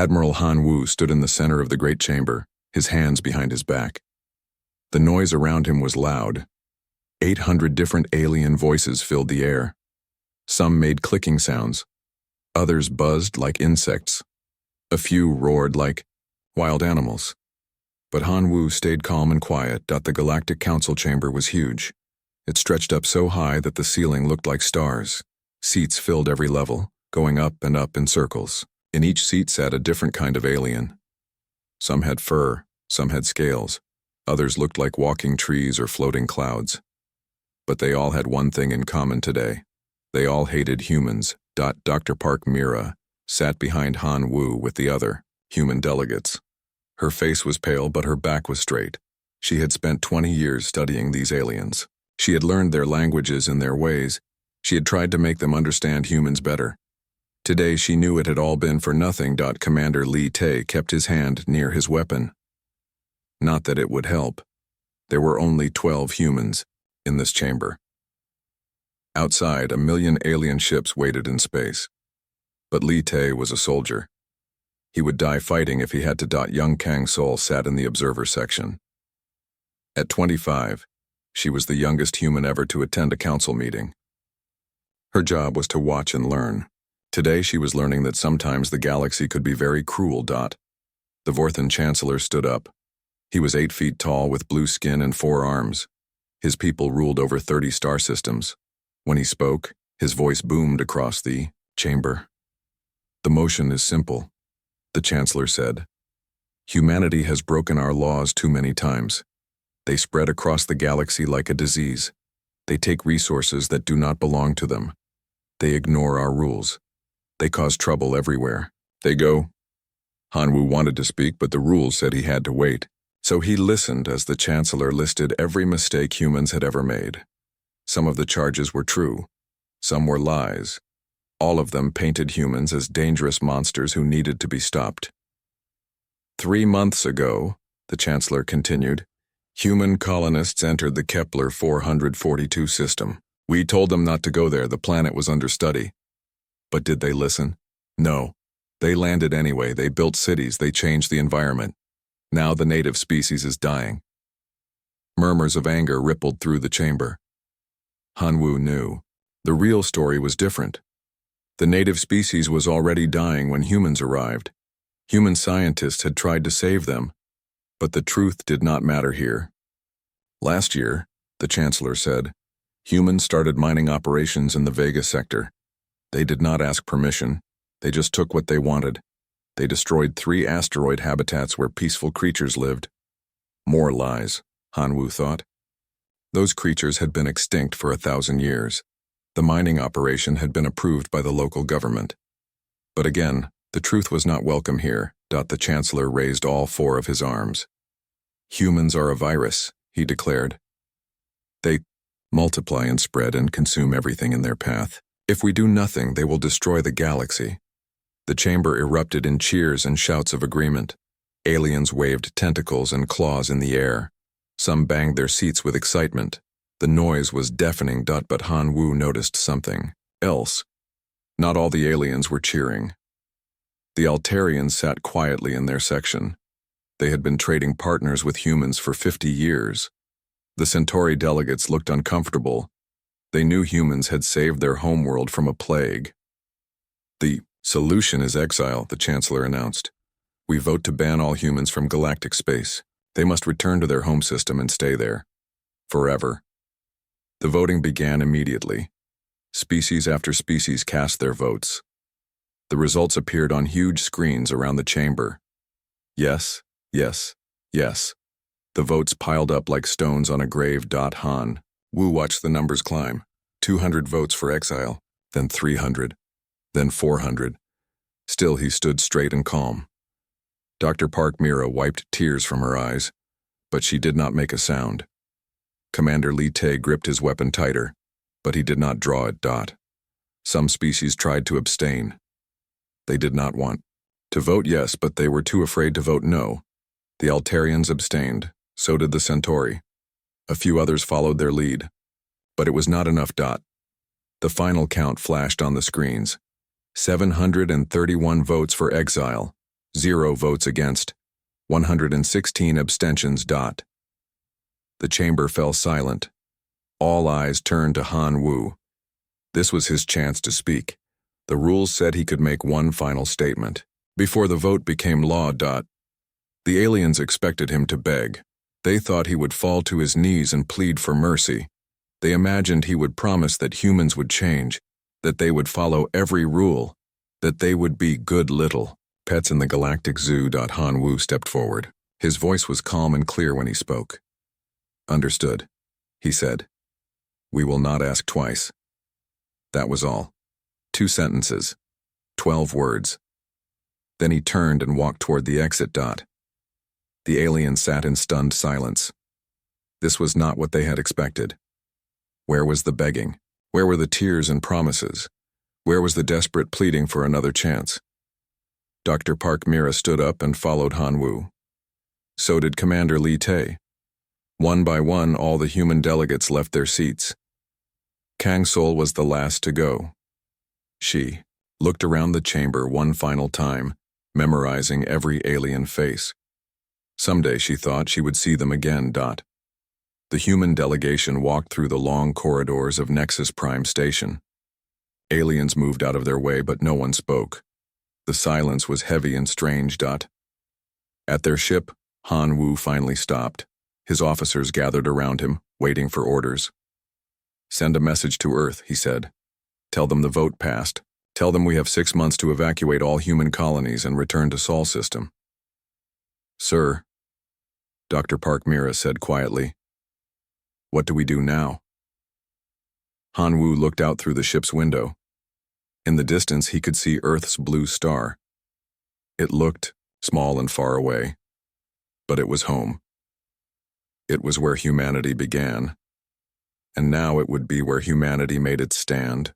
Admiral Han Wu stood in the center of the great chamber, his hands behind his back. The noise around him was loud. 800 different alien voices filled the air. Some made clicking sounds. Others buzzed like insects. A few roared like wild animals. But Han Wu stayed calm and quiet. The Galactic Council chamber was huge. It stretched up so high that the ceiling looked like stars. Seats filled every level, going up and up in circles. In each seat sat a different kind of alien. Some had fur, some had scales. Others looked like walking trees or floating clouds. But they all had one thing in common today. They all hated humans. Dr. Park Mira sat behind Han Wu with the other human delegates. Her face was pale, but her back was straight. She had spent 20 years studying these aliens. She had learned their languages and their ways. She had tried to make them understand humans better. Today she knew it had all been for nothing. Commander Lee Tae kept his hand near his weapon. Not that it would help. There were only 12 humans in this chamber. Outside, 1 million alien ships waited in space. But Lee Tae was a soldier. He would die fighting if he had to. Young Kang Sol sat in the observer section. At 25, she was the youngest human ever to attend a council meeting. Her job was to watch and learn. Today she was learning that sometimes the galaxy could be very cruel. The Vorthan Chancellor stood up. He was 8 feet tall with blue skin and 4 arms. His people ruled over 30 star systems. When he spoke, his voice boomed across the chamber. The motion is simple, the Chancellor said. Humanity has broken our laws too many times. They spread across the galaxy like a disease. They take resources that do not belong to them. They ignore our rules. They cause trouble everywhere. They go. Han Wu wanted to speak, but the rules said he had to wait. So he listened as the Chancellor listed every mistake humans had ever made. Some of the charges were true. Some were lies. All of them painted humans as dangerous monsters who needed to be stopped. 3 months ago, the Chancellor continued, human colonists entered the Kepler 442 system. We told them not to go there. The planet was under study. But did they listen? No. They landed anyway. They built cities. They changed the environment. Now the native species is dying. Murmurs of anger rippled through the chamber. Han Wu knew. The real story was different. The native species was already dying when humans arrived. Human scientists had tried to save them, but the truth did not matter here. Last year, the Chancellor said, humans started mining operations in the Vega sector. They did not ask permission. They just took what they wanted. They destroyed 3 asteroid habitats where peaceful creatures lived. More lies, Han Wu thought. Those creatures had been extinct for 1,000 years. The mining operation had been approved by the local government. But again, the truth was not welcome here. The Chancellor raised all 4 of his arms. Humans are a virus, he declared. They multiply and spread and consume everything in their path. If we do nothing, they will destroy the galaxy. The chamber erupted in cheers and shouts of agreement. Aliens waved tentacles and claws in the air. Some banged their seats with excitement. The noise was deafening. But Han Wu noticed something else. Not all the aliens were cheering. The Altarians sat quietly in their section. They had been trading partners with humans for 50 years. The Centauri delegates looked uncomfortable. They knew humans had saved their homeworld from a plague. The solution is exile, the Chancellor announced. We vote to ban all humans from galactic space. They must return to their home system and stay there. Forever. The voting began immediately. Species after species cast their votes. The results appeared on huge screens around the chamber. Yes, yes, yes. The votes piled up like stones on a grave. Han Wu watched the numbers climb. 200 votes for exile, then 300, then 400. Still he stood straight and calm. Dr. Park Mira wiped tears from her eyes, but she did not make a sound. Commander Lee Tae gripped his weapon tighter, but he did not draw it. Some species tried to abstain. They did not want to vote yes, but they were too afraid to vote no. The Altarians abstained, so did the Centauri. A few others followed their lead. But it was not enough. The final count flashed on the screens. 731 votes for exile, 0 votes against, 116 abstentions. The chamber fell silent. All eyes turned to Han Wu. This was his chance to speak. The rules said he could make one final statement before the vote became law. The aliens expected him to beg. They thought he would fall to his knees and plead for mercy. They imagined he would promise that humans would change, that they would follow every rule, that they would be good little pets in the Galactic Zoo. Han Wu stepped forward. His voice was calm and clear when he spoke. Understood, he said. We will not ask twice. That was all. 2 sentences, 12 words. Then he turned and walked toward the exit. The aliens sat in stunned silence. This was not what they had expected. Where was the begging? Where were the tears and promises? Where was the desperate pleading for another chance? Dr. Park Mira stood up and followed Han Wu. So did Commander Li Te. One by one, all the human delegates left their seats. Kang Sol was the last to go. She looked around the chamber one final time, memorizing every alien face. Someday she thought she would see them again. The human delegation walked through the long corridors of Nexus Prime Station. Aliens moved out of their way, but no one spoke. The silence was heavy and strange. At their ship, Han Wu finally stopped. His officers gathered around him, waiting for orders. Send a message to Earth, he said. Tell them the vote passed. Tell them we have 6 months to evacuate all human colonies and return to Sol system. Sir, Dr. Park Mira said quietly. What do we do now? Han Wu looked out through the ship's window. In the distance, he could see Earth's blue star. It looked small and far away, but it was home. It was where humanity began, and now it would be where humanity made its stand.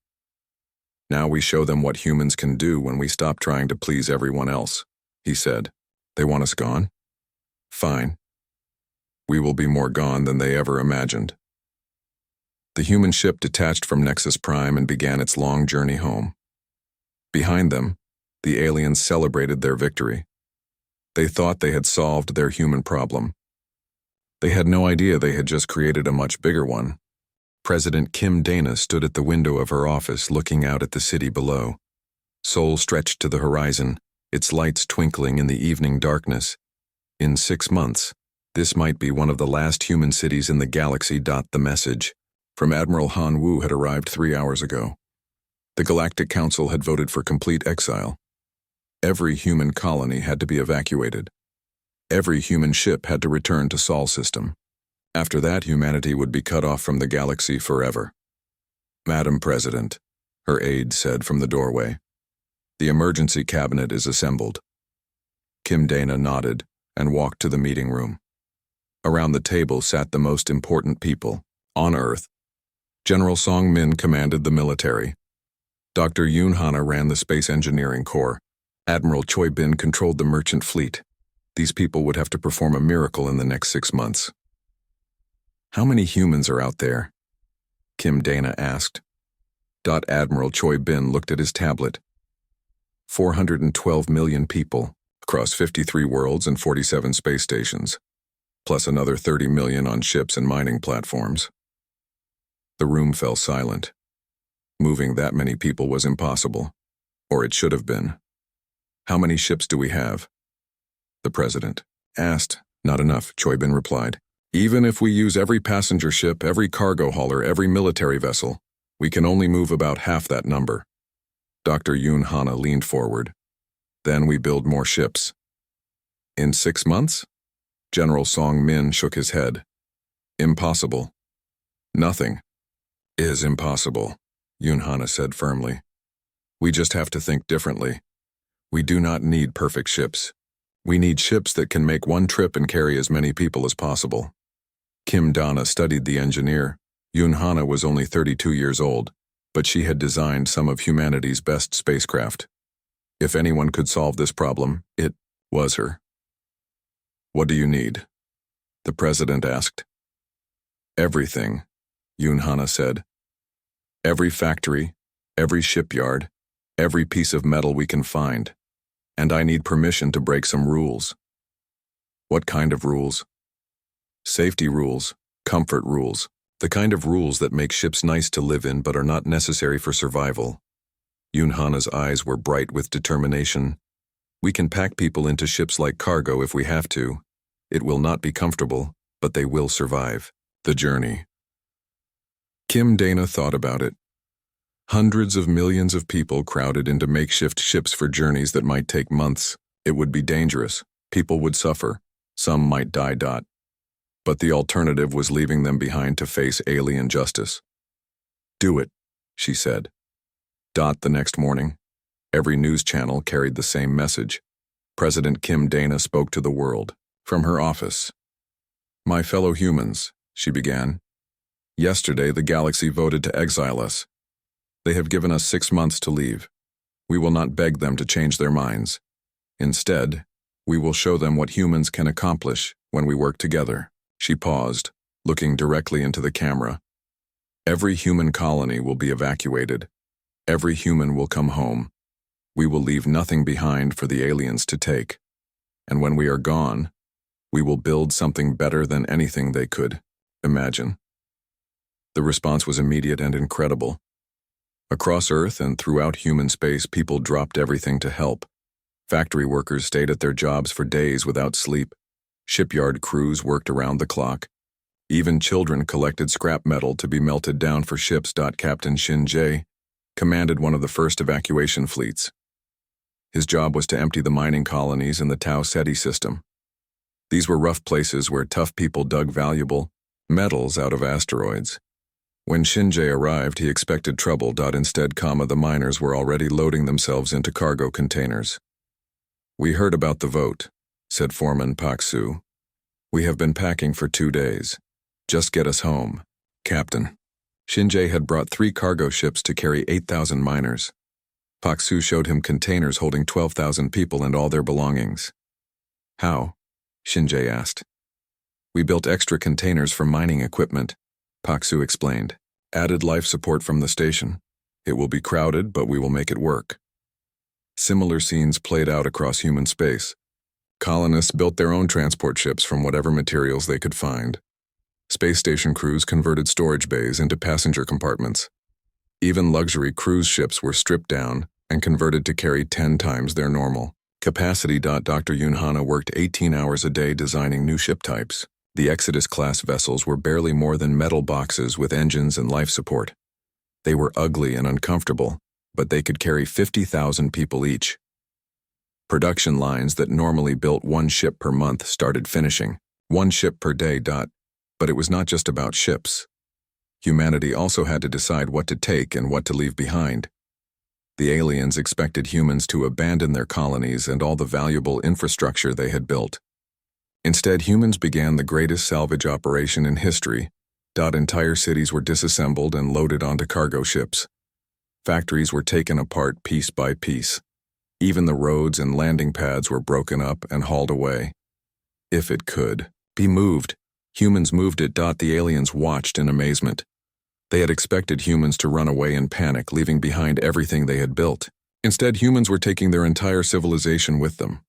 Now we show them what humans can do when we stop trying to please everyone else, he said. They want us gone? Fine. We will be more gone than they ever imagined. The human ship detached from Nexus Prime and began its long journey home. Behind them, the aliens celebrated their victory. They thought they had solved their human problem. They had no idea they had just created a much bigger one. President Kim Dana stood at the window of her office looking out at the city below. Seoul stretched to the horizon, its lights twinkling in the evening darkness. In 6 months, this might be one of the last human cities in the galaxy. The message from Admiral Han Wu had arrived 3 hours ago. The Galactic Council had voted for complete exile. Every human colony had to be evacuated. Every human ship had to return to Sol system. After that, humanity would be cut off from the galaxy forever. Madam President, her aide said from the doorway. The emergency cabinet is assembled. Kim Dana nodded and walked to the meeting room. Around the table sat the most important people on Earth. General Song Min commanded the military. Dr. Yoon Hana ran the Space Engineering Corps. Admiral Choi Bin controlled the merchant fleet. These people would have to perform a miracle in the next 6 months. How many humans are out there? Kim Dana asked. Admiral Choi Bin looked at his tablet. 412 million people, across 53 worlds and 47 space stations, plus another 30 million on ships and mining platforms. The room fell silent. Moving that many people was impossible, or it should have been. How many ships do we have? The president asked. Not enough, Choi Bin replied. Even if we use every passenger ship, every cargo hauler, every military vessel, we can only move about half that number. Dr. Yoon Hana leaned forward. Then we build more ships. In 6 months? General Song Min shook his head. Impossible. Nothing is impossible, Yoon Hana said firmly. We just have to think differently. We do not need perfect ships. We need ships that can make one trip and carry as many people as possible. Kim Dana studied the engineer. Yoon Hana was only 32 years old, but she had designed some of humanity's best spacecraft. If anyone could solve this problem, it was her. What do you need? The president asked. Everything, Yoon Hana said. Every factory, every shipyard, every piece of metal we can find. And I need permission to break some rules. What kind of rules? Safety rules, comfort rules, the kind of rules that make ships nice to live in but are not necessary for survival. Yunhana's eyes were bright with determination. We can pack people into ships like cargo if we have to. It will not be comfortable, but they will survive. The journey. Kim Dana thought about it. Hundreds of millions of people crowded into makeshift ships for journeys that might take months. It would be dangerous. People would suffer. Some might die. But the alternative was leaving them behind to face alien justice. Do it, she said. The next morning, every news channel carried the same message. President Kim Dana spoke to the world, from her office. My fellow humans, she began. Yesterday, the galaxy voted to exile us. They have given us 6 months to leave. We will not beg them to change their minds. Instead, we will show them what humans can accomplish when we work together. She paused, looking directly into the camera. Every human colony will be evacuated. Every human will come home. We will leave nothing behind for the aliens to take. And when we are gone, we will build something better than anything they could imagine. The response was immediate and incredible. Across Earth and throughout human space, people dropped everything to help. Factory workers stayed at their jobs for days without sleep. Shipyard crews worked around the clock. Even children collected scrap metal to be melted down for ships. Captain Shin Jae commanded one of the first evacuation fleets. His job was to empty the mining colonies in the Tau Ceti system. These were rough places where tough people dug valuable metals out of asteroids. When Shinjae arrived, he expected trouble. Instead, the miners were already loading themselves into cargo containers. We heard about the vote, said Foreman Pak Su. We have been packing for 2 days. Just get us home, Captain. Shinjae had brought 3 cargo ships to carry 8,000 miners. Pak Su showed him containers holding 12,000 people and all their belongings. How? Shinjae asked. We built extra containers for mining equipment, Pak Su explained. Added life support from the station. It will be crowded, but we will make it work. Similar scenes played out across human space. Colonists built their own transport ships from whatever materials they could find. Space station crews converted storage bays into passenger compartments. Even luxury cruise ships were stripped down and converted to carry 10 times their normal capacity. Dr. Yunhana worked 18 hours a day designing new ship types. The Exodus-class vessels were barely more than metal boxes with engines and life support. They were ugly and uncomfortable, but they could carry 50,000 people each. Production lines that normally built 1 ship per month started finishing 1 ship per day. But it was not just about ships. Humanity also had to decide what to take and what to leave behind. The aliens expected humans to abandon their colonies and all the valuable infrastructure they had built. Instead, humans began the greatest salvage operation in history. Entire cities were disassembled and loaded onto cargo ships. Factories were taken apart piece by piece. Even the roads and landing pads were broken up and hauled away. If it could be moved, humans moved it. The aliens watched in amazement. They had expected humans to run away in panic, leaving behind everything they had built. Instead, humans were taking their entire civilization with them.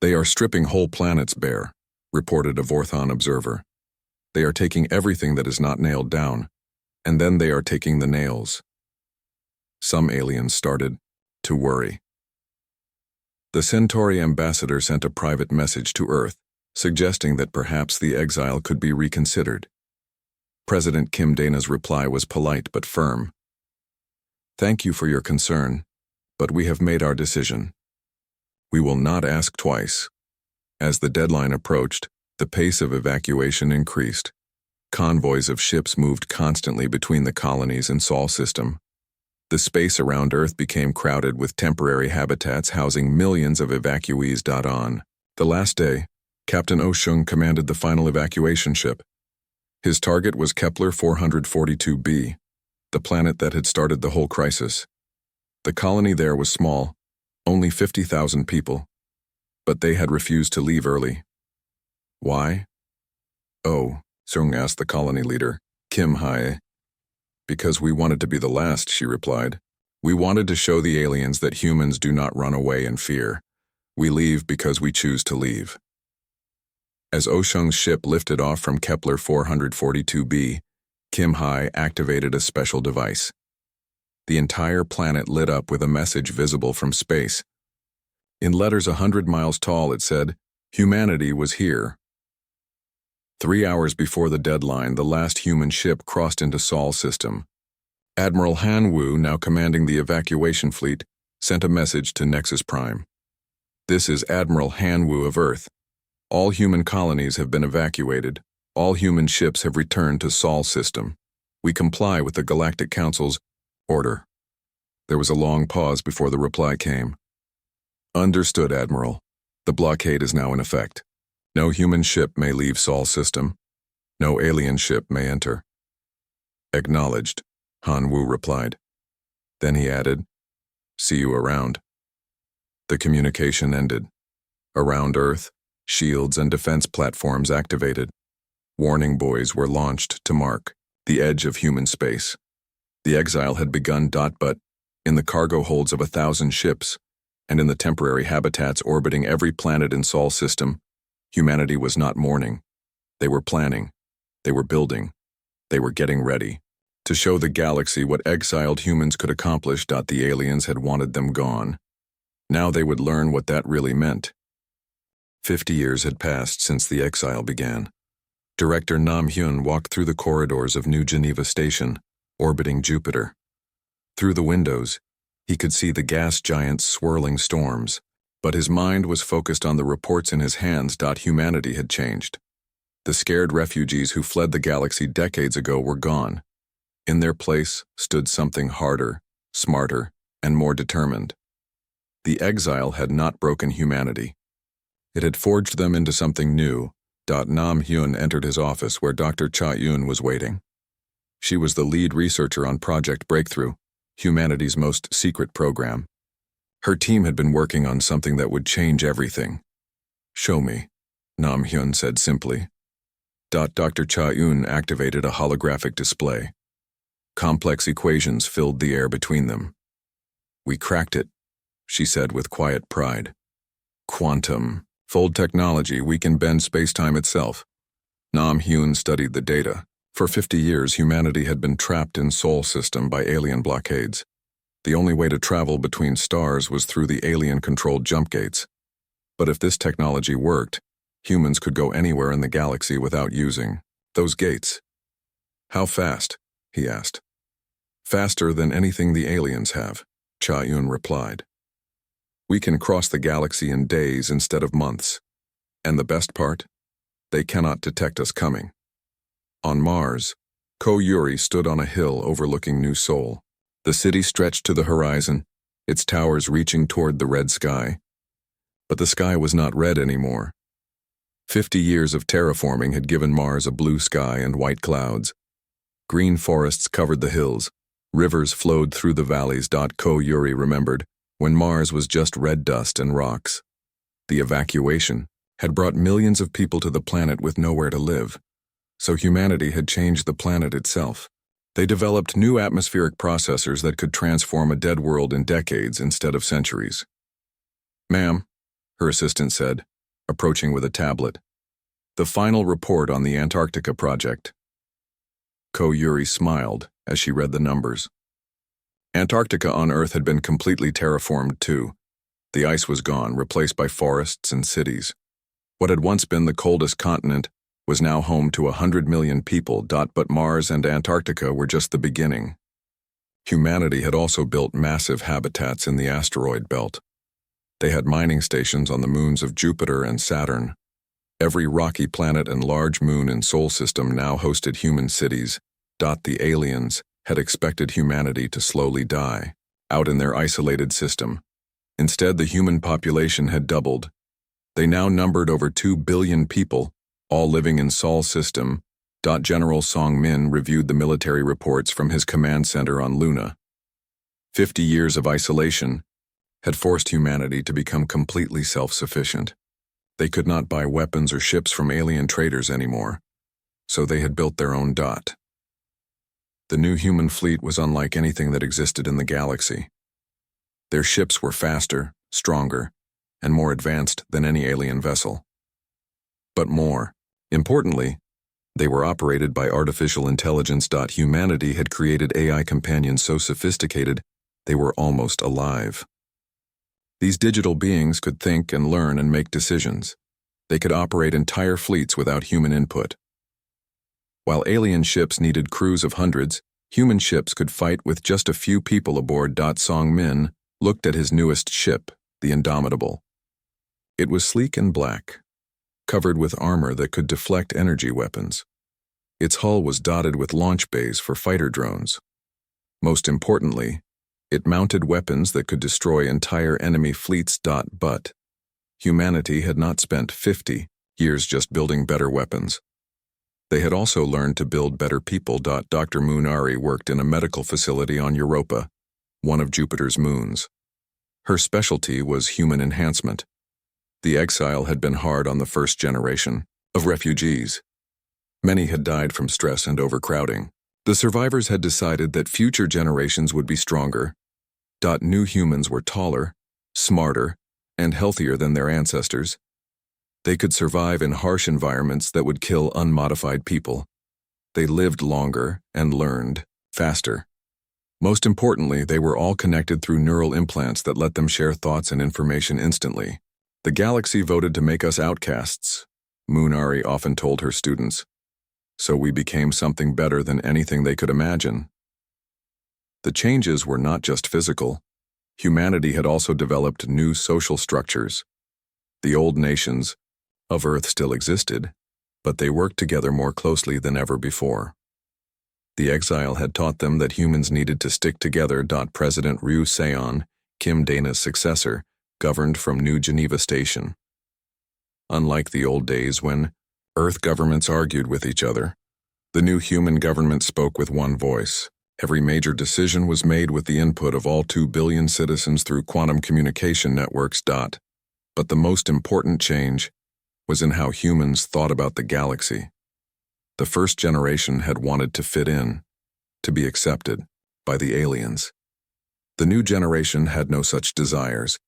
They are stripping whole planets bare, reported a Vorthon observer. They are taking everything that is not nailed down, and then they are taking the nails. Some aliens started to worry. The Centauri ambassador sent a private message to Earth, suggesting that perhaps the exile could be reconsidered. President Kim Dana's reply was polite but firm. Thank you for your concern, but we have made our decision. We will not ask twice. As the deadline approached, the pace of evacuation increased. Convoys of ships moved constantly between the colonies and Sol system. The space around Earth became crowded with temporary habitats housing millions of evacuees. On the last day, Captain Oh Shung commanded the final evacuation ship. His target was Kepler 442b, the planet that had started the whole crisis. The colony there was small, only 50,000 people, but they had refused to leave early. Why? Oh, Sung asked the colony leader, Kim Hae. Because we wanted to be the last, she replied. We wanted to show the aliens that humans do not run away in fear. We leave because we choose to leave. As Oshung's ship lifted off from Kepler 442b, Kim Hai activated a special device. The entire planet lit up with a message visible from space. In letters 100 miles tall, it said, "Humanity was here." 3 hours before the deadline, the last human ship crossed into Sol system. Admiral Han Wu, now commanding the evacuation fleet, sent a message to Nexus Prime. "This is Admiral Han Wu of Earth. All human colonies have been evacuated. All human ships have returned to Sol system. We comply with the Galactic Council's order." There was a long pause before the reply came. "Understood, Admiral. The blockade is now in effect. No human ship may leave Sol system. No alien ship may enter." "Acknowledged," Han Wu replied. Then he added, "See you around." The communication ended. Around Earth, shields and defense platforms activated. Warning buoys were launched to mark the edge of human space. The exile had begun. But in the cargo holds of 1,000 ships, and in the temporary habitats orbiting every planet in Sol system, humanity was not mourning. They were planning. They were building. They were getting ready to show the galaxy what exiled humans could accomplish. The aliens had wanted them gone. Now they would learn what that really meant. 50 years had passed since the exile began. Director Nam Hyun walked through the corridors of New Geneva Station, orbiting Jupiter. Through the windows, he could see the gas giants swirling storms, but his mind was focused on the reports in his hands. Humanity had changed. The scared refugees who fled the galaxy decades ago were gone. In their place stood something harder, smarter, and more determined. The exile had not broken humanity. It had forged them into something new. Nam Hyun entered his office where Dr. Cha Yun was waiting. She was the lead researcher on Project Breakthrough, humanity's most secret program. Her team had been working on something that would change everything. "Show me," Nam Hyun said simply. Dr. Cha Yun activated a holographic display. Complex equations filled the air between them. "We cracked it," she said with quiet pride. "Quantum fold technology, we can bend space-time itself." Nam Hyun studied the data. For 50 years, humanity had been trapped in Sol system by alien blockades. The only way to travel between stars was through the alien-controlled jump gates. But if this technology worked, humans could go anywhere in the galaxy without using those gates. "How fast?" he asked. "Faster than anything the aliens have," Cha Yun replied. "We can cross the galaxy in days instead of months. And the best part? They cannot detect us coming." On Mars, Ko Yuri stood on a hill overlooking New Sol. The city stretched to the horizon, its towers reaching toward the red sky. But the sky was not red anymore. 50 years of terraforming had given Mars a blue sky and white clouds. Green forests covered the hills. Rivers flowed through the valleys. Ko Yuri remembered when Mars was just red dust and rocks. The evacuation had brought millions of people to the planet with nowhere to live. So humanity had changed the planet itself. They developed new atmospheric processors that could transform a dead world in decades instead of centuries. "Ma'am," her assistant said, approaching with a tablet. "The final report on the Antarctica project." Ko Yuri smiled as she read the numbers. Antarctica on Earth had been completely terraformed too. The ice was gone, replaced by forests and cities. What had once been the coldest continent was now home to 100 million people. But Mars and Antarctica were just the beginning. Humanity had also built massive habitats in the asteroid belt. They had mining stations on the moons of Jupiter and Saturn. Every rocky planet and large moon in Sol system now hosted human cities. The aliens had expected humanity to slowly die out in their isolated system. Instead, the human population had doubled. They now numbered over 2 billion people, all living in Sol system. General Song Min reviewed the military reports from his command center on Luna. 50 years of isolation had forced humanity to become completely self-sufficient. They could not buy weapons or ships from alien traders anymore, so they had built their own. The new human fleet was unlike anything that existed in the galaxy. Their ships were faster, stronger, and more advanced than any alien vessel. But more importantly, they were operated by artificial intelligence. Humanity had created AI companions so sophisticated they were almost alive. These digital beings could think and learn and make decisions. They could operate entire fleets without human input. While alien ships needed crews of hundreds, human ships could fight with just a few people aboard. Song Min looked at his newest ship, the Indomitable. It was sleek and black, covered with armor that could deflect energy weapons. Its hull was dotted with launch bays for fighter drones. Most importantly, it mounted weapons that could destroy entire enemy fleets. But humanity had not spent 50 years just building better weapons. They had also learned to build better people. Dr. Munari worked in a medical facility on Europa, one of Jupiter's moons. Her specialty was human enhancement. The Exile had been hard on the first generation of refugees. Many had died from stress and overcrowding. The survivors had decided that future generations would be stronger. New humans were taller, smarter, and healthier than their ancestors. They could survive in harsh environments that would kill unmodified people. They lived longer and learned faster. Most importantly, they were all connected through neural implants that let them share thoughts and information instantly. The galaxy voted to make us outcasts, Munari often told her students. So we became something better than anything they could imagine. The changes were not just physical. Humanity had also developed new social structures. The old nations of Earth still existed, but they worked together more closely than ever before. The Exile had taught them that humans needed to stick together. President Ryu Seon, Kim Dana's successor, governed from New Geneva Station. Unlike the old days when Earth governments argued with each other, the new human government spoke with one voice. Every major decision was made with the input of all 2 billion citizens through quantum communication networks. But the most important change was in how humans thought about the galaxy. The first generation had wanted to fit in, to be accepted by the aliens. The new generation had no such desires.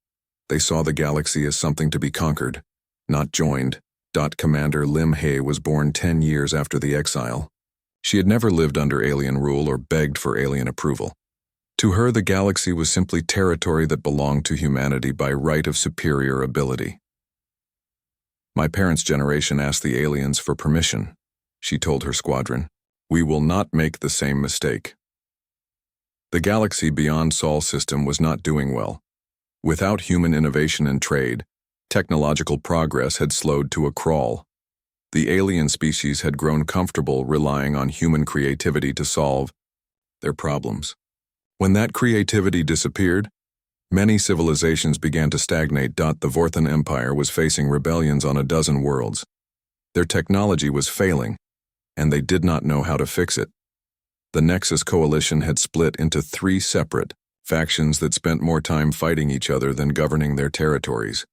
They saw the galaxy as something to be conquered, not joined. Commander Lim Hay was born 10 years after the Exile. She had never lived under alien rule or begged for alien approval. To her, the galaxy was simply territory that belonged to humanity by right of superior ability. My parents' generation asked the aliens for permission, she told her squadron. We will not make the same mistake. The galaxy beyond Sol system was not doing well. Without human innovation and trade, technological progress had slowed to a crawl. The alien species had grown comfortable relying on human creativity to solve their problems. When that creativity disappeared, many civilizations began to stagnate. The Vorthan Empire was facing rebellions on a dozen worlds. Their technology was failing, and they did not know how to fix it. The Nexus Coalition had split into 3 separate factions that spent more time fighting each other than governing their territories.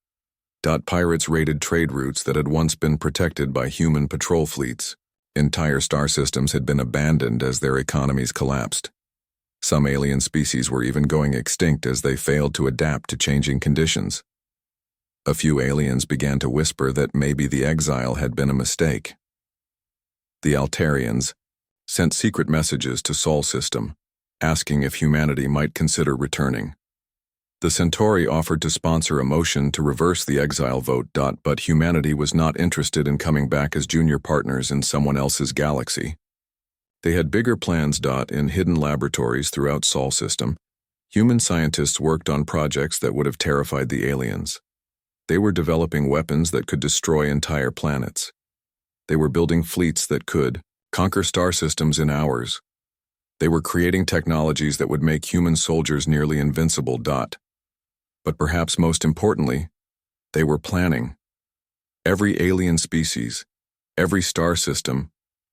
Pirates raided trade routes that had once been protected by human patrol fleets. Entire star systems had been abandoned as their economies collapsed. Some alien species were even going extinct as they failed to adapt to changing conditions. A few aliens began to whisper that maybe the Exile had been a mistake. The Altarians sent secret messages to Sol system, asking if humanity might consider returning. The Centauri offered to sponsor a motion to reverse the Exile vote. But humanity was not interested in coming back as junior partners in someone else's galaxy. They had bigger plans. In hidden laboratories throughout Sol system, human scientists worked on projects that would have terrified the aliens. They were developing weapons that could destroy entire planets. They were building fleets that could conquer star systems in hours. They were creating technologies that would make human soldiers nearly invincible. But perhaps most importantly, they were planning. Every alien species, every star system,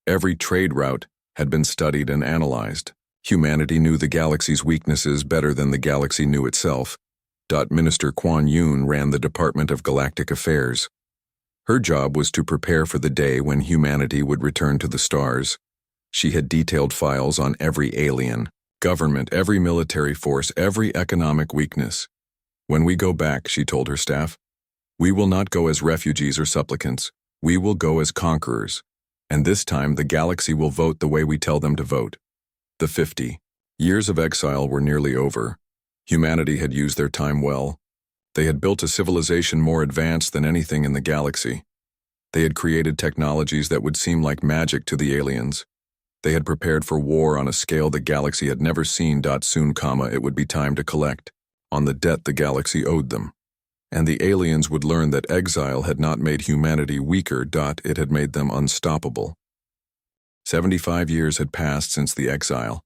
every trade route had been studied and analyzed. Humanity knew the galaxy's weaknesses better than the galaxy knew itself. Minister Kuan Yun ran the Department of Galactic Affairs. Her job was to prepare for the day when humanity would return to the stars. She had detailed files on every alien, government, every military force, every economic weakness. When we go back, she told her staff, We will not go as refugees or supplicants. We will go as conquerors. And this time the galaxy will vote the way we tell them to vote. The 50 years of exile were nearly over. Humanity had used their time well. They had built a civilization more advanced than anything in the galaxy. They had created technologies that would seem like magic to the aliens. They had prepared for war on a scale the galaxy had never seen. Soon, it would be time to collect on the debt the galaxy owed them. And the aliens would learn that exile had not made humanity weaker. It had made them unstoppable. 75 years had passed since the exile.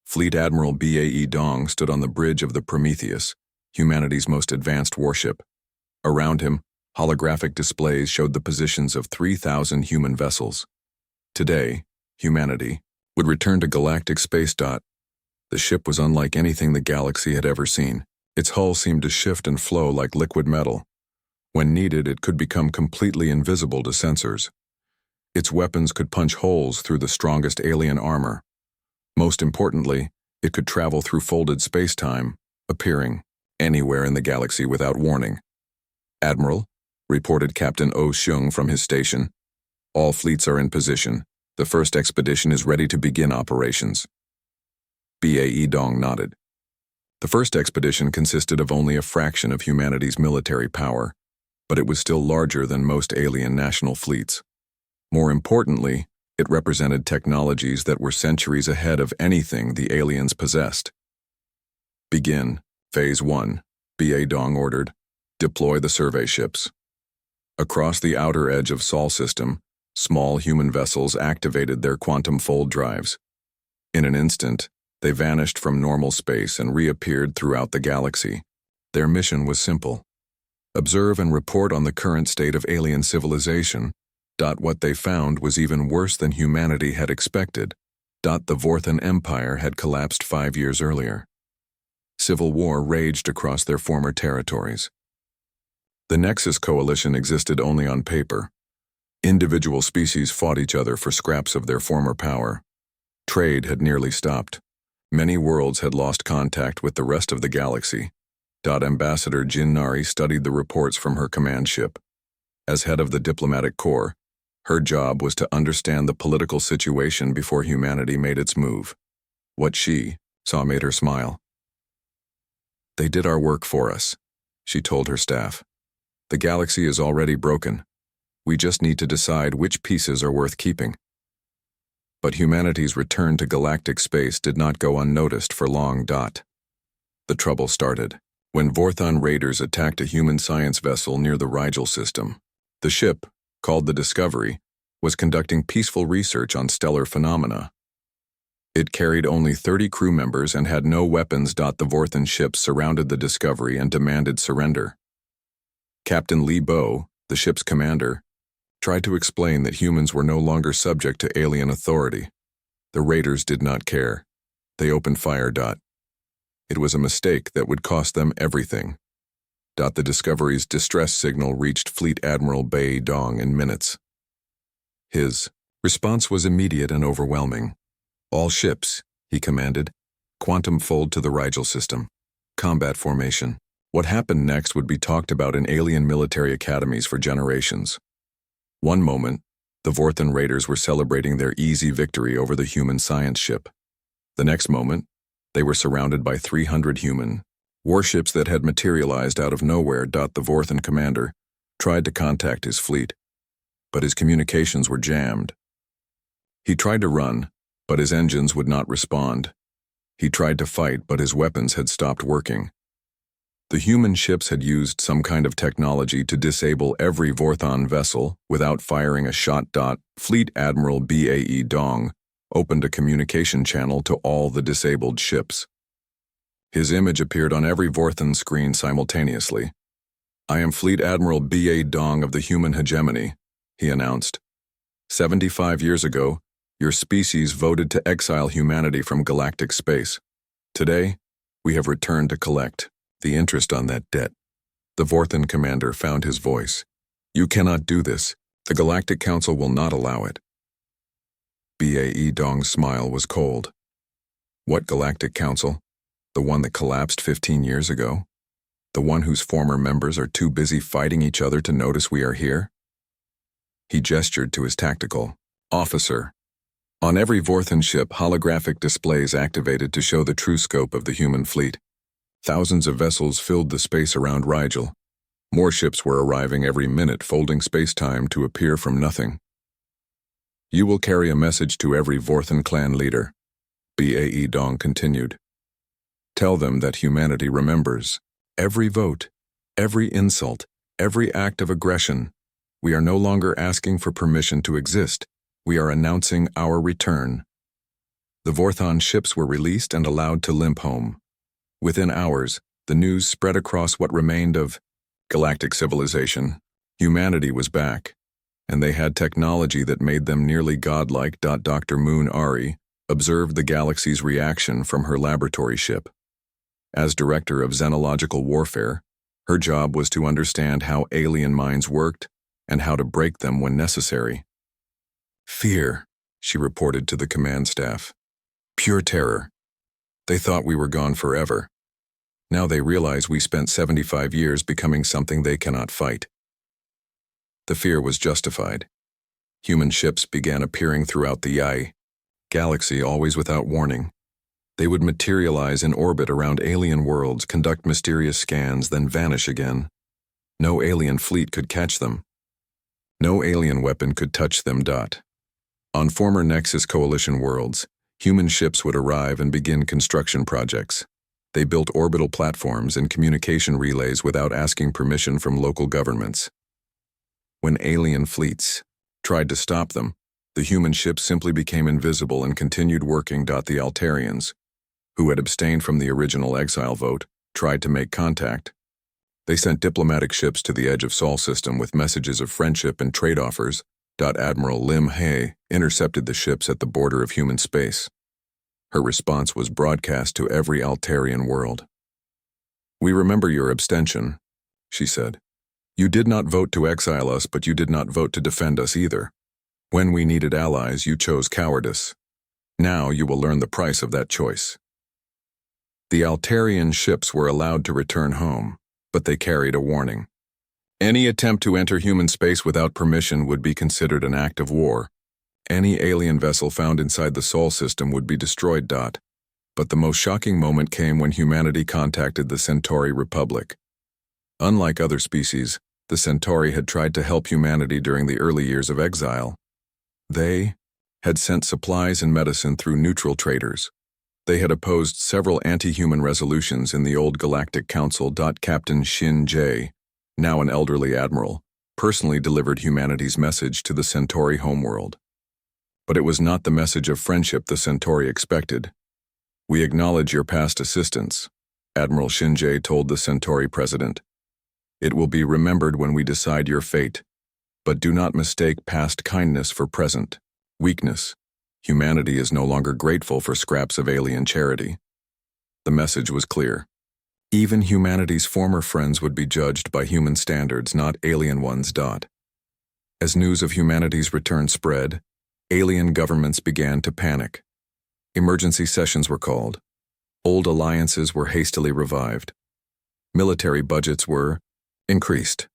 Fleet Admiral Bae Dong stood on the bridge of the Prometheus, humanity's most advanced warship. Around him, holographic displays showed the positions of 3,000 human vessels. Today, humanity would return to galactic space. The ship was unlike anything the galaxy had ever seen. Its hull seemed to shift and flow like liquid metal. When needed, it could become completely invisible to sensors. Its weapons could punch holes through the strongest alien armor. Most importantly, it could travel through folded space-time, appearing anywhere in the galaxy without warning. "Admiral," reported Captain Oh Xiong from his station. "All fleets are in position. The first expedition is ready to begin operations." Bae Dong nodded. The first expedition consisted of only a fraction of humanity's military power, but it was still larger than most alien national fleets. More importantly, it represented technologies that were centuries ahead of anything the aliens possessed. "Begin, Phase 1, Bae Dong ordered. Deploy the survey ships." Across the outer edge of Sol system, small human vessels activated their quantum fold drives. In an instant, they vanished from normal space and reappeared throughout the galaxy. Their mission was simple: observe and report on the current state of alien civilization. What they found was even worse than humanity had expected. The Vorthan Empire had collapsed 5 years earlier. Civil war raged across their former territories. The Nexus Coalition existed only on paper. Individual species fought each other for scraps of their former power. Trade had nearly stopped. Many worlds had lost contact with the rest of the galaxy. Ambassador Jin Nari studied the reports from her command ship. As head of the diplomatic corps, her job was to understand the political situation before humanity made its move. What she saw made her smile. "They did our work for us," she told her staff. "The galaxy is already broken. We just need to decide which pieces are worth keeping." But humanity's return to galactic space did not go unnoticed for long. The trouble started when Vorthon raiders attacked a human science vessel near the Rigel system. The ship, called the Discovery, was conducting peaceful research on stellar phenomena. It carried only 30 crew members and had no weapons. The Vorthan ships surrounded the Discovery and demanded surrender. Captain Li Bo, the ship's commander, tried to explain that humans were no longer subject to alien authority. The raiders did not care. They opened fire. It was a mistake that would cost them everything. The Discovery's distress signal reached Fleet Admiral Bae Dong in minutes. His response was immediate and overwhelming. "All ships," he commanded. "Quantum fold to the Rigel system. Combat formation." What happened next would be talked about in alien military academies for generations. One moment, the Vorthan raiders were celebrating their easy victory over the human science ship. The next moment, they were surrounded by 300 human warships that had materialized out of nowhere. The Vorthan commander tried to contact his fleet, but his communications were jammed. He tried to run, but his engines would not respond. He tried to fight, but his weapons had stopped working. The human ships had used some kind of technology to disable every Vorthon vessel without firing a shot. Fleet Admiral Bae Dong opened a communication channel to all the disabled ships. His image appeared on every Vorthan screen simultaneously. "I am Fleet Admiral Bae Dong of the human hegemony," he announced. 75 years ago, your species voted to exile humanity from galactic space. Today, we have returned to collect the interest on that debt." The Vorthan commander found his voice. "You cannot do this. The Galactic Council will not allow it." Bae Dong's smile was cold. "What Galactic Council? The one that collapsed 15 years ago?" The one whose former members are too busy fighting each other to notice we are here? He gestured to his tactical officer. On every Vorthan ship, holographic displays activated to show the true scope of the human fleet. Thousands of vessels filled the space around Rigel. More ships were arriving every minute, folding space-time to appear from nothing. You will carry a message to every Vorthan clan leader, BAE Dong continued. Tell them that humanity remembers. Every vote, every insult, every act of aggression. We are no longer asking for permission to exist. We are announcing our return. The Vorthon ships were released and allowed to limp home. Within hours, the news spread across what remained of galactic civilization. Humanity was back, and they had technology that made them nearly godlike. Dr. Moon Ari observed the galaxy's reaction from her laboratory ship. As director of xenological warfare, her job was to understand how alien minds worked and how to break them when necessary. Fear, she reported to the command staff. Pure terror. They thought we were gone forever. Now they realize we spent 75 years becoming something they cannot fight. The fear was justified. Human ships began appearing throughout the Yi galaxy, always without warning. They would materialize in orbit around alien worlds, conduct mysterious scans, then vanish again. No alien fleet could catch them. No alien weapon could touch them. On former Nexus Coalition worlds, human ships would arrive and begin construction projects. They built orbital platforms and communication relays without asking permission from local governments. When alien fleets tried to stop them, the human ships simply became invisible and continued working. The Altarians, who had abstained from the original Exile vote, tried to make contact. They sent diplomatic ships to the edge of Sol system with messages of friendship and trade offers. Admiral Lim He intercepted the ships at the border of human space. Her response was broadcast to every Altarian world. We remember your abstention, she said. You did not vote to exile us, but you did not vote to defend us either. When we needed allies, you chose cowardice. Now you will learn the price of that choice. The Altarian ships were allowed to return home, but they carried a warning. Any attempt to enter human space without permission would be considered an act of war. Any alien vessel found inside the Sol system would be destroyed. But the most shocking moment came when humanity contacted the Centauri Republic. Unlike other species, the Centauri had tried to help humanity during the early years of exile. They had sent supplies and medicine through neutral traders. They had opposed several anti-human resolutions in the old Galactic Council. Captain Shin Jae, now an elderly admiral, personally delivered humanity's message to the Centauri homeworld. But it was not the message of friendship the Centauri expected. We acknowledge your past assistance, Admiral Shinjae told the Centauri president. It will be remembered when we decide your fate, but do not mistake past kindness for present weakness. Humanity is no longer grateful for scraps of alien charity. The message was clear. Even humanity's former friends would be judged by human standards, not alien ones. As news of humanity's return spread, alien governments began to panic. Emergency sessions were called. Old alliances were hastily revived. Military budgets were increased.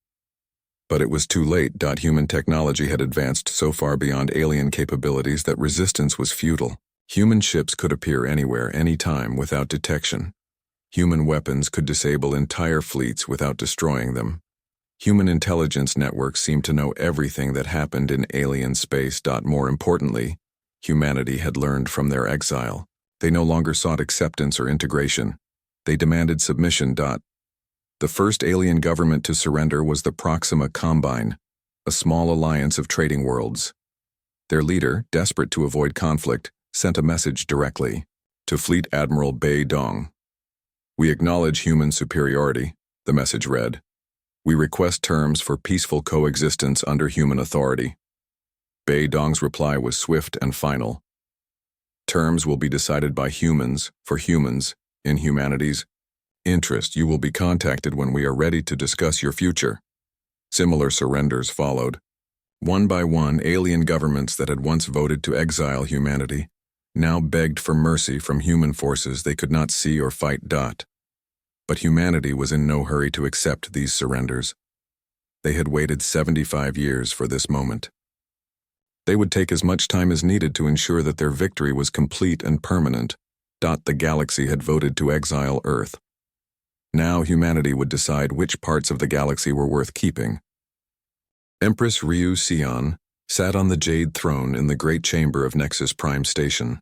But it was too late. Human technology had advanced so far beyond alien capabilities that resistance was futile. Human ships could appear anywhere, anytime, without detection. Human weapons could disable entire fleets without destroying them. Human intelligence networks seemed to know everything that happened in alien space. More importantly, humanity had learned from their exile. They no longer sought acceptance or integration. They demanded submission. The first alien government to surrender was the Proxima Combine, a small alliance of trading worlds. Their leader, desperate to avoid conflict, sent a message directly to Fleet Admiral Bei Dong. We acknowledge human superiority, the message read. We request terms for peaceful coexistence under human authority. Bei Dong's reply was swift and final. Terms will be decided by humans, for humans, in humanity's interest. You will be contacted when we are ready to discuss your future. Similar surrenders followed. One by one, alien governments that had once voted to exile humanity now begged for mercy from human forces they could not see or fight. But humanity was in no hurry to accept these surrenders. They had waited 75 years for this moment. They would take as much time as needed to ensure that their victory was complete and permanent. The galaxy had voted to exile Earth. Now humanity would decide which parts of the galaxy were worth keeping. Empress Ryu Sion sat on the Jade Throne in the Great Chamber of Nexus Prime Station.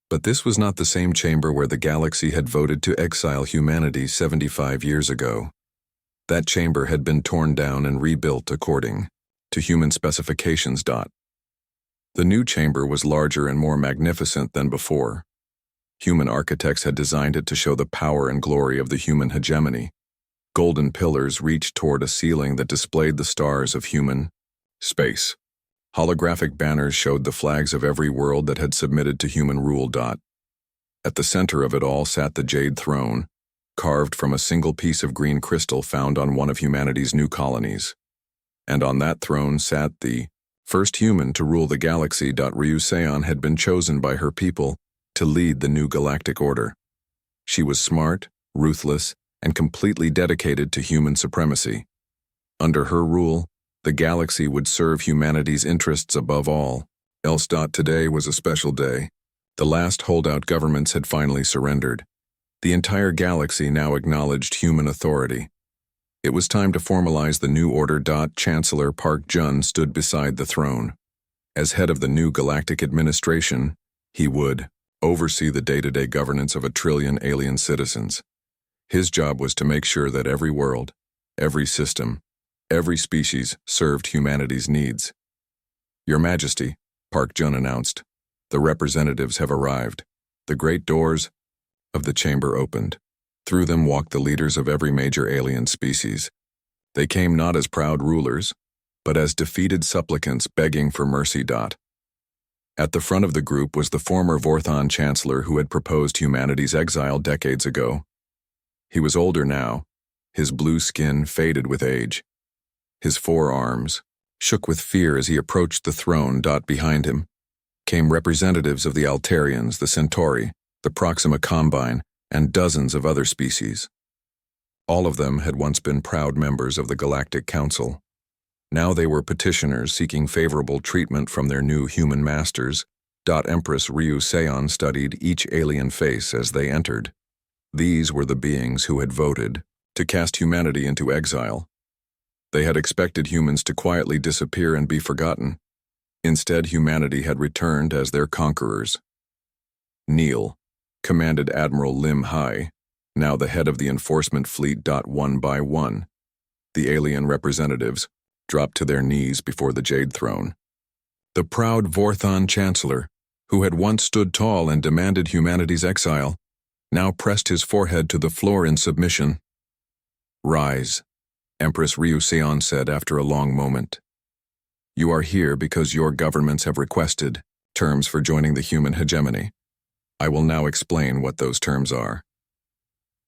But this was not the same chamber where the galaxy had voted to exile humanity 75 years ago. That chamber had been torn down and rebuilt according to human specifications. The new chamber was larger and more magnificent than before. Human architects had designed it to show the power and glory of the human hegemony. Golden pillars reached toward a ceiling that displayed the stars of human space. Holographic banners showed the flags of every world that had submitted to human rule. At the center of it all sat the Jade Throne, carved from a single piece of green crystal found on one of humanity's new colonies. And on that throne sat the first human to rule the galaxy. Ryu Seon had been chosen by her people to lead the new galactic order. She was smart, ruthless, and completely dedicated to human supremacy. Under her rule, the galaxy would serve humanity's interests above all else. Today was a special day. The last holdout governments had finally surrendered. The entire galaxy now acknowledged human authority. It was time to formalize the new order. Chancellor Park Jun stood beside the throne. As head of the new galactic administration, he would oversee the day-to-day governance of 1 trillion alien citizens. His job was to make sure that every world, every system, every species served humanity's needs. Your Majesty, Park Jun announced, the representatives have arrived. The great doors of the chamber opened. Through them walked the leaders of every major alien species. They came not as proud rulers, but as defeated supplicants begging for mercy. At the front of the group was the former Vorthon Chancellor who had proposed humanity's exile decades ago. He was older now, his blue skin faded with age. His forearms shook with fear as he approached the throne. Behind him came representatives of the Altarians, the Centauri, the Proxima Combine, and dozens of other species. All of them had once been proud members of the Galactic Council. Now they were petitioners seeking favorable treatment from their new human masters. Empress Ryu Seon studied each alien face as they entered. These were the beings who had voted to cast humanity into exile. They had expected humans to quietly disappear and be forgotten. Instead, humanity had returned as their conquerors. Neil commanded Admiral Lim Hai, now the head of the enforcement fleet. One by one, the alien representatives dropped to their knees before the Jade Throne. The proud Vorthon Chancellor, who had once stood tall and demanded humanity's exile, now pressed his forehead to the floor in submission. "Rise," Empress Ryu Seon said after a long moment. "You are here because your governments have requested terms for joining the human hegemony. I will now explain what those terms are."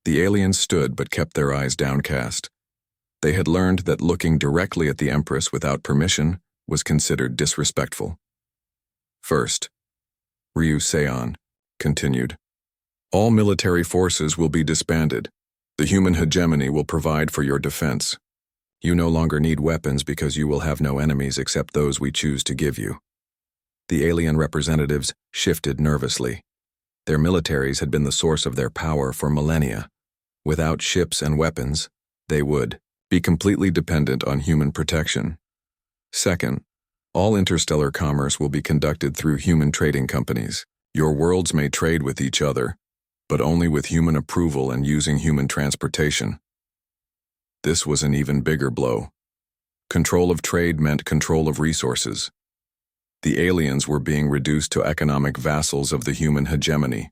The aliens stood but kept their eyes downcast. They had learned that looking directly at the Empress without permission was considered disrespectful. "First," Ryu Seon continued, "all military forces will be disbanded. The human hegemony will provide for your defense. You no longer need weapons because you will have no enemies except those we choose to give you." The alien representatives shifted nervously. Their militaries had been the source of their power for millennia. Without ships and weapons, they would be completely dependent on human protection. Second, all interstellar commerce will be conducted through human trading companies. Your worlds may trade with each other, but only with human approval and using human transportation. This was an even bigger blow. Control of trade meant control of resources. The aliens were being reduced to economic vassals of the human hegemony.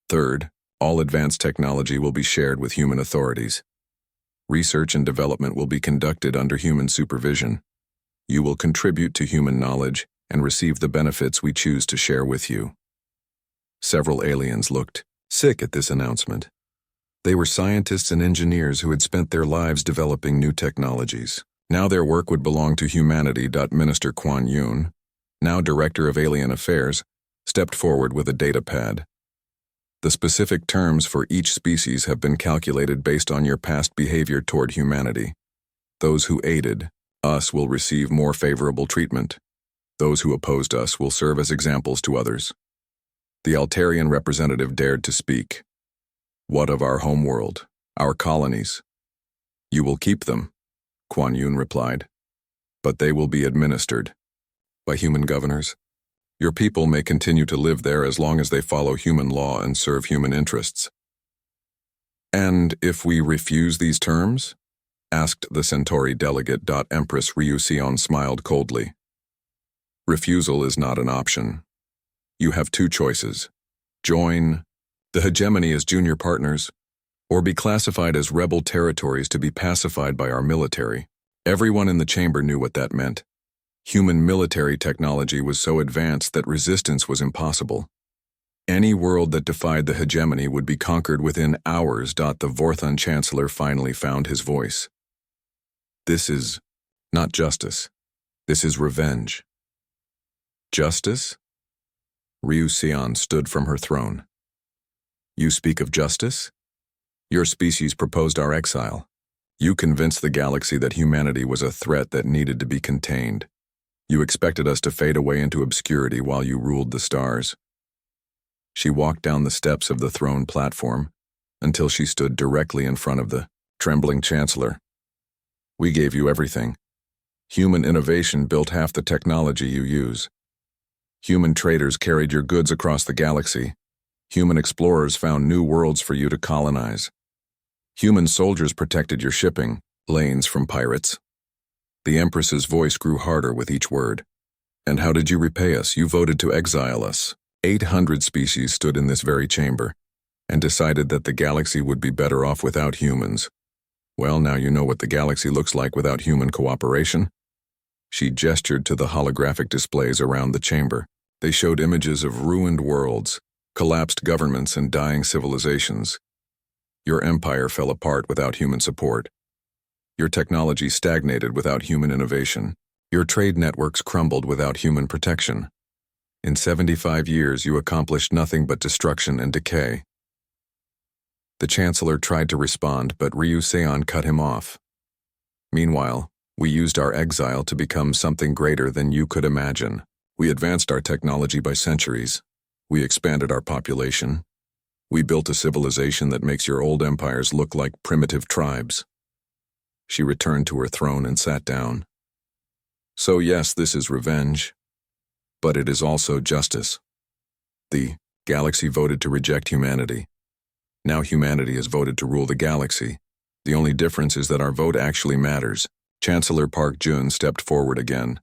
Third, all advanced technology will be shared with human authorities. Research and development will be conducted under human supervision. You will contribute to human knowledge and receive the benefits we choose to share with you. Several aliens looked sick at this announcement. They were scientists and engineers who had spent their lives developing new technologies. Now their work would belong to humanity. Minister Quan Yun, now Director of Alien Affairs, stepped forward with a data pad. The specific terms for each species have been calculated based on your past behavior toward humanity. Those who aided us will receive more favorable treatment. Those who opposed us will serve as examples to others. The Altarian representative dared to speak. What of our homeworld, our colonies? You will keep them, Kuan Yin replied. But they will be administered by human governors. Your people may continue to live there as long as they follow human law and serve human interests. And if we refuse these terms? Asked the Centauri delegate. Empress Ryuseon smiled coldly. Refusal is not an option. You have two choices. Join the hegemony as junior partners, or be classified as rebel territories to be pacified by our military. Everyone in the chamber knew what that meant. Human military technology was so advanced that resistance was impossible. Any world that defied the hegemony would be conquered within hours. The Vorthon Chancellor finally found his voice. This is not justice. This is revenge. Justice? Ryuseon stood from her throne. You speak of justice? Your species proposed our exile. You convinced the galaxy that humanity was a threat that needed to be contained. You expected us to fade away into obscurity while you ruled the stars. She walked down the steps of the throne platform until she stood directly in front of the trembling chancellor. We gave you everything. Human innovation built half the technology you use. Human traders carried your goods across the galaxy. Human explorers found new worlds for you to colonize. Human soldiers protected your shipping lanes from pirates. The Empress's voice grew harder with each word. And how did you repay us? You voted to exile us. 800 species stood in this very chamber and decided that the galaxy would be better off without humans. Well, now you know what the galaxy looks like without human cooperation. She gestured to the holographic displays around the chamber. They showed images of ruined worlds, collapsed governments, and dying civilizations. Your empire fell apart without human support. Your technology stagnated without human innovation. Your trade networks crumbled without human protection. In 75 years, you accomplished nothing but destruction and decay. The Chancellor tried to respond, but Ryuseon cut him off. Meanwhile, we used our exile to become something greater than you could imagine. We advanced our technology by centuries. We expanded our population. We built a civilization that makes your old empires look like primitive tribes. She returned to her throne and sat down. So yes, this is revenge, but it is also justice. The galaxy voted to reject humanity. Now humanity has voted to rule the galaxy. The only difference is that our vote actually matters. Chancellor Park Jun stepped forward again.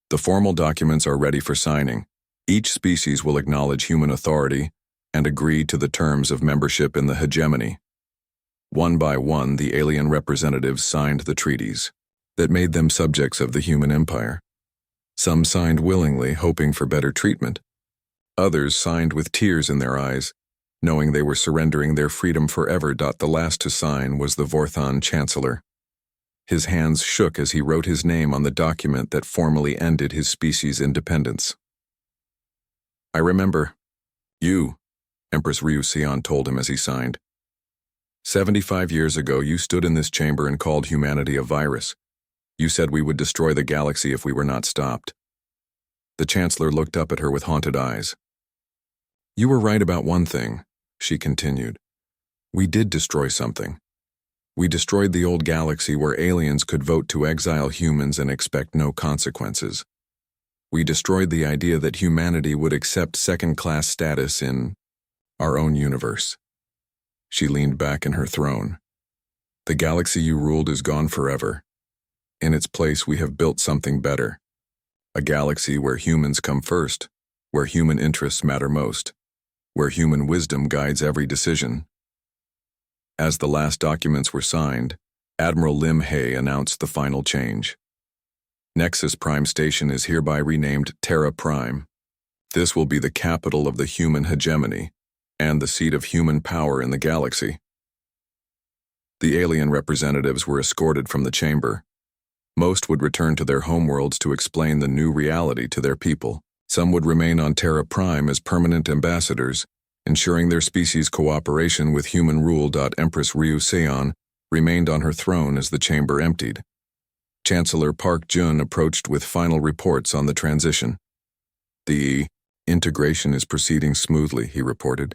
The formal documents are ready for signing. Each species will acknowledge human authority and agree to the terms of membership in the hegemony. One by one, the alien representatives signed the treaties that made them subjects of the human empire. Some signed willingly, hoping for better treatment. Others signed with tears in their eyes, knowing they were surrendering their freedom forever. The last to sign was the Vorthon Chancellor. His hands shook as he wrote his name on the document that formally ended his species' independence. I remember. You, Empress Ryuseon told him as he signed. 75 years ago, you stood in this chamber and called humanity a virus. You said we would destroy the galaxy if we were not stopped. The Chancellor looked up at her with haunted eyes. You were right about one thing, she continued. We did destroy something. We destroyed the old galaxy where aliens could vote to exile humans and expect no consequences. We destroyed the idea that humanity would accept second-class status in our own universe. She leaned back in her throne. The galaxy you ruled is gone forever. In its place, we have built something better. A galaxy where humans come first, where human interests matter most, where human wisdom guides every decision. As the last documents were signed, Admiral Lim Hay announced the final change. Nexus Prime Station is hereby renamed Terra Prime. This will be the capital of the human hegemony and the seat of human power in the galaxy. The alien representatives were escorted from the chamber. Most would return to their homeworlds to explain the new reality to their people. Some would remain on Terra Prime as permanent ambassadors, ensuring their species' cooperation with human rule. Empress Ryu Seon remained on her throne as the chamber emptied. Chancellor Park Jun approached with final reports on the transition. The integration is proceeding smoothly, he reported.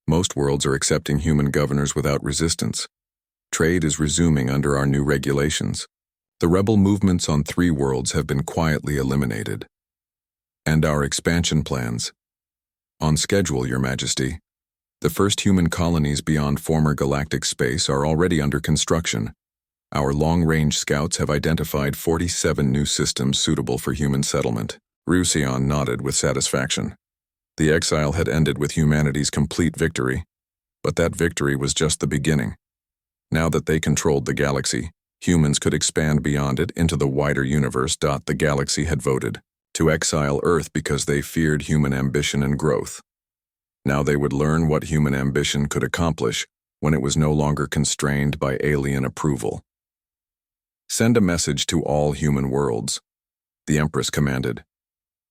Most worlds are accepting human governors without resistance. Trade is resuming under our new regulations. The rebel movements on 3 worlds have been quietly eliminated. And our expansion plans. On schedule, Your Majesty. The first human colonies beyond former galactic space are already under construction. Our long-range scouts have identified 47 new systems suitable for human settlement. Ruseon nodded with satisfaction. The exile had ended with humanity's complete victory, but that victory was just the beginning. Now that they controlled the galaxy, humans could expand beyond it into the wider universe. The galaxy had voted to exile Earth because they feared human ambition and growth. Now they would learn what human ambition could accomplish when it was no longer constrained by alien approval. Send a message to all human worlds, the Empress commanded.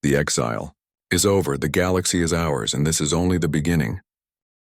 The exile is over, the galaxy is ours, and this is only the beginning.